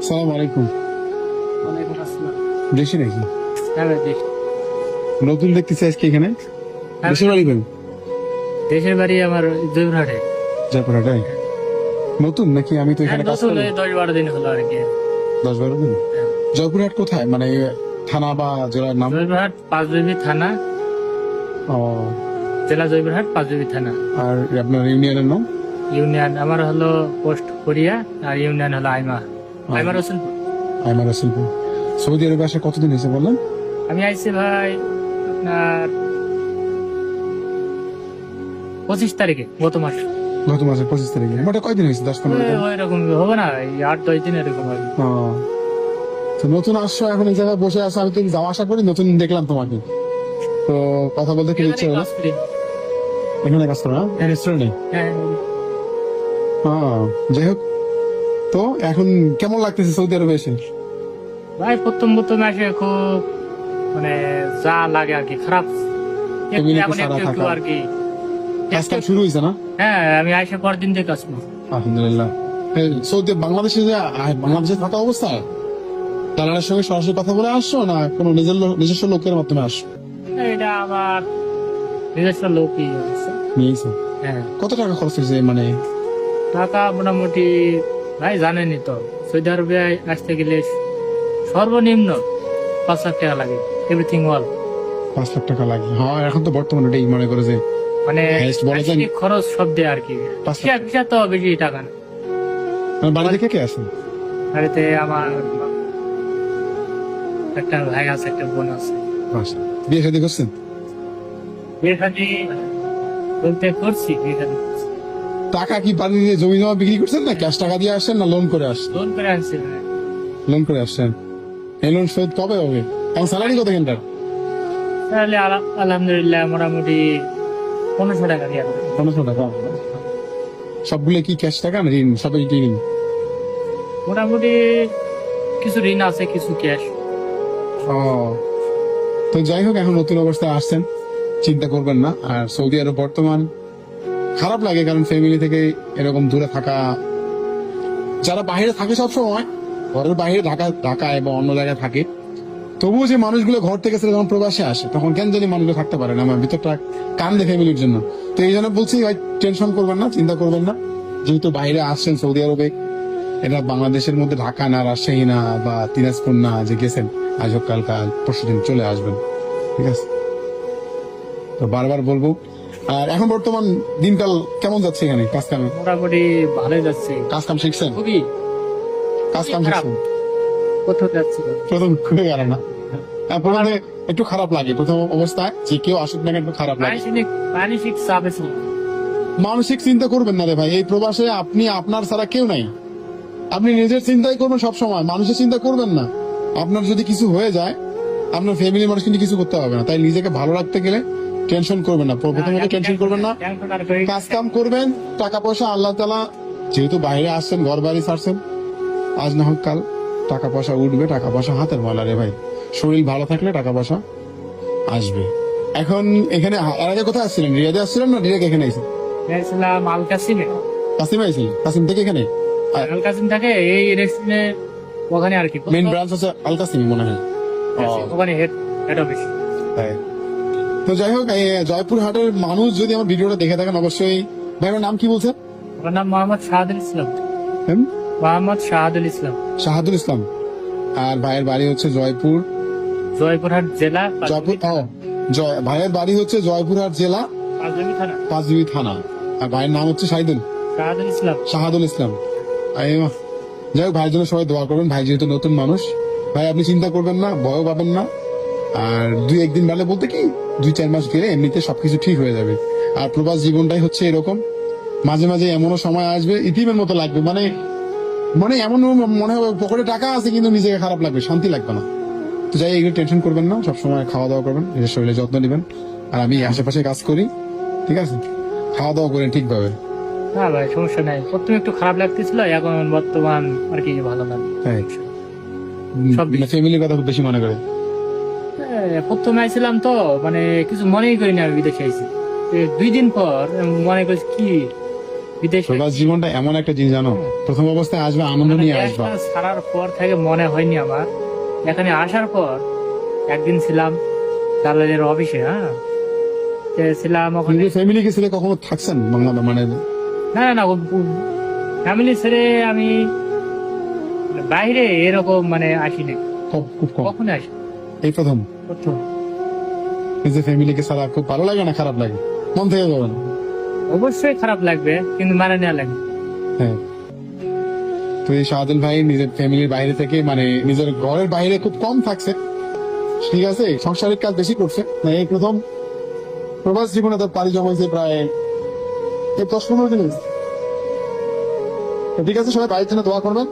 সালাম আলাইকুম। ওয়ালাইকুম আসসালাম। দেশে নাকি? হ্যাঁ ভাই, দেশ। নতুন দেখতেছি আজকে এখানে। হ্যাঁ, দেশের বাড়ি কোন? দেশের বাড়ি আমার জয়পুরহাটে। জয়পুরহাটায়। নতুন নাকি? আমি তো হ্যাঁ, এখানে কাজ নতুন করি। এই 10-12 দিন হলো আর কি। 10-12 দিন। জয়পুরহাট কোথায়, মানে থানা বা জেলার নাম? জয়পুরহাট পাঁচবিবি থানা, ও, জেলা জয়পুরহাট পাঁচবিবি থানা। আর আপনার ইউনিয়নের নাম? ইউনিয়ন আমার হলো পোস্ট কোরিয়া, আর ইউনিয়ন হলো আইমা রসুলপুর। আইমার রসুলপুর। সৌদি আরবে আসা কতদিন হয়েছে বললেন? আমি আইছি ভাই আপনার 25 তারিখে, গত মাস। গত মাসের 25 তারিখে। মোটা কয়দিন হয়েছে? 10-15 দিন। ওই রকম হবে না, এই 8-10 দিন এরকম আর কি। ও, তো নতুন আসছো, এখন এই জায়গায় বসে আসো। আমি তো যাওয়া আসা করি, নতুন দেখলাম তোমাকে, তো কথা বলতে কি ইচ্ছে হলো। কাজ করি। এখানে কাজ করো না? রেস্টুরেন্টে? হ্যাঁ যাই হোক, তো এখন কেমন লাগতেছে সৌদি আরবে এসে? ভাই, প্রথম আসে খুব মানে যা লাগে আর কি, খারাপ। Family কে এখন ছাড়া একটু থাকা। আর কি। কাজ কাম শুরু হয়েছে না? হ্যাঁ, আমি আইসা পর দিন থেকে কাজ করছি। আলহামদুলিল্লাহ। সৌদি বাংলাদেশে যে বাংলাদেশে থাকা অবস্থা, দালালের সঙ্গে সরাসরি কথা বলে আসছো না কোনো নিজস্ব লোকের মাধ্যমে আসছো? এটা আমার নিজস্ব লোকই আছে। নিয়েছো? হ্যাঁ, কত টাকা খরচ হয়েছে, মানে? টাকা মোটামুটি ভাই জানেনই তো, সৌদি আরবে আসতে গেলে সর্বনিম্ন 5 লাখ টাকা লাগে, এভরিথিং অল। 5 লাখ টাকা লাগে। হ্যাঁ, এখন তো বর্তমানে এটাই মনে করে যে মানে highest বলা যায়। আইসিটি খরচ সব দিয়ে আর কি। 5 লাখ। ভিসা তো বেশি টাকা না। বাড়ি থেকে কে আসেন? বাড়িতে আমার একটা ভাই আছে, একটা বোন আছে। আচ্ছা। বিয়ে শাদী করছেন? বিয়ে শাদী বলতে করছি, বিয়ে শাদী করছি। টাকা কি বাড়ি দিয়ে জমি জমা বিক্রি করছেন, না ক্যাশ টাকা দিয়ে আসছেন, না লোন করে আসছেন? লোন করে আনছি ভাই। লোন করে আসছেন। এই লোন শোধ কবে হবে? এখন স্যালারি কত এখানকার? তাহলে আলহামদুলিল্লাহ মোটামুটি 1500 টাকা দিয়ে আসবে। 1500 টাকা। সবগুলো কি ক্যাশ টাকা না ঋণ? সবই ঋণ? মোটামুটি কিছু ঋণ আছে, কিছু ক্যাশ। ও, তো যাই হোক, এখন নতুন অবস্থায় আসছেন, চিন্তা করবেন না। আর সৌদি আরব বর্তমান খারাপ লাগে, কারণ ফ্যামিলি থেকে এরকম দূরে থাকা, যারা বাইরে থাকে সবসময়, ঘরের বাইরে ঢাকায় বা অন্য জায়গায় থাকে, তবুও যে মানুষগুলো ঘর থেকে ছেড়ে যখন প্রবাসে আসে, তখন কেন জানি মানুষগুলো থাকতে পারে না। আমার ভিতরটা কান্দে ফ্যামিলির জন্য। তো এই জন্য বলছি, ভাই টেনশন করবেন না, চিন্তা করবেন না। যেহেতু বাইরে আসছেন সৌদি আরবে, এটা বাংলাদেশের মধ্যে ঢাকা না, রাজশাহী না, বা দিনাজপুর না যে গেছেন, আজ হোক কাল পরশুদিন চলে আসবেন, ঠিক আছে? তো বারবার বলবো। আর এখন বর্তমান দিনকাল কেমন যাচ্ছে এখানে কাজ কামে? মোটামুটি ভালোই যাচ্ছে। কাজ কাম শিখছেন? খুবই কাজ কাম খারাপ। শিখছেন? কোথাও যাচ্ছে না। প্রথম খুবই গেল না? প্রথমে একটু খারাপ লাগে, প্রথম অবস্থায় যে কেউ আসুক না কেন একটু খারাপ লাগে। মানসিক চাপ আছে। মানসিক চিন্তা করবেন না রে ভাই, এই প্রবাসে আপনি আপনার ছাড়া কেউ নাই। আপনি নিজের চিন্তাই করবেন সব সময়, মানুষের চিন্তা করবেন না। আপনার যদি কিছু হয়ে যায়, আপনার ফ্যামিলির মানুষ কিন্তু কিছু করতে হবে না। তাই নিজেকে ভালো রাখতে গেলে টেনশন করবেন না, প্রথমত টেনশন করবেন না। কাজ কাম করবেন, টাকা পয়সা আল্লাহ তাআলা, যেহেতু বাইরে আসছেন, ঘর বাড়ি ছাড়ছেন, আজ না হোক কাল টাকা পয়সা উঠবে। টাকা পয়সা হাতের ময়লা রে ভাই, শরীর ভালো থাকলে টাকা পয়সা আসবে। এখন এখানে এর আগে কোথায় আসছিলেন? রিয়াদে আসছিলেন না ডিরেক্ট এখানে আইছেন? গেছিলাম আল কাসিমে। কাসিমে আইছেন? কাসিম থেকে এখানে আল কাসিম থাকে এই রেস্টুরেন্টে, ওখানে আর কি মেইন ব্রাঞ্চ আছে আল কাসিম মনে হয়। ওখানে হেড অফিস। হ্যাঁ। তো যাই হোক, এই জয়পুর হাটের মানুষ যদি আমার ভিডিওটা দেখে থাকেন, অবশ্যই ভাই, আমার নাম কি বলছেন? ওর নাম মোহাম্মদ শাহাদুল ইসলাম। হুম? মোহাম্মদ শাহাদুল ইসলাম। শাহাদুল ইসলাম। আর ভাইয়ের বাড়ি হচ্ছে জয়পুর, জয়পুরহাট জেলা, জয়পুর। ভাইয়ের বাড়ি হচ্ছে জয়পুরহাট জেলা, পাঁচবিবি থানা। পাঁচবিবি থানা। আর ভাইয়ের নাম হচ্ছে শাহাদুল ইসলাম। শাহাদুল ইসলাম। আইমা। যাই হোক, ভাইয়ের জন্য সবাই দোয়া করবেন। ভাই যেহেতু নতুন মানুষ, ভাই আপনি চিন্তা করবেন না, ভয়ও পাবেন না। আর 2-1 দিন বেলা বলতে কি, 2-4 মাস গেলে এমনিতে সবকিছু ঠিক হয়ে যাবে। আর প্রবাস জীবনটাই হচ্ছে এরকম, মাঝে মাঝে এমনও সময় আসবে ইতিমের মতো লাগবে, মানে মানে এমন মনে হবে পকেটে টাকা আছে কিন্তু নিজেকে খারাপ লাগবে, শান্তি লাগবে না। তো যাই, এগুলো টেনশন করবেন না, সবসময় খাওয়া দাওয়া করবেন, নিজের শরীরের যত্ন নেবেন। আর আমি আশেপাশে কাজ করি, ঠিক আছে? খাওয়া দাওয়া করেন ঠিকভাবে। হ্যাঁ ভাই, সমস্যা নাই। প্রথমে একটু খারাপ লাগতেছিল, এখন বর্তমান আর কি ভালো লাগে। তাই সব ফ্যামিলির কথা খুব বেশি মনে করে? প্রথমে আইছিলাম তো, মানে কিছু মনেই করিনি আমি বিদেশে আইছি। 2 দিন পর মনে করছি কি বিদেশে প্রবাস জীবনটা এমন একটা জিনিস জানো, প্রথম অবস্থায় আসবে আনন্দ মানে নিয়ে আসবা। দেশটা ছাড়ার পর থেকে মনে হয়নি আমার, এখানে আসার পর একদিন ছিলাম দালালের অফিসে, হ্যাঁ তো ছিলাম ওখানে। কিন্তু ফ্যামিলি কে ছেড়ে কখনো থাকছেন বাংলা মানে? না না না, ফ্যামিলি ছেড়ে আমি বাইরে এরকম মানে আসিনি, খুব কম, কখনো আসি এই প্রথম। প্রথম। নিজের ফ্যামিলিকে ছাড়া খুব ভালো লাগে না খারাপ লাগে? মন থেকে যাবে না? অবশ্যই খারাপ লাগবে, কিন্তু মানে নেওয়া লাগবে। হ্যাঁ। তো এই শাহদুল ভাই নিজের ফ্যামিলির বাইরে থেকে মানে নিজের ঘরের বাইরে খুব কম থাকছে, ঠিক আছে, সংসারিক কাজ বেশি করছে। না, এই প্রথম প্রবাস জীবনে তার পাড়ি জমাইছে প্রায় এই 10-15 দিন হয়েছে। তো ঠিক আছে, সবাই বাইরের জন্য দোয়া করবেন।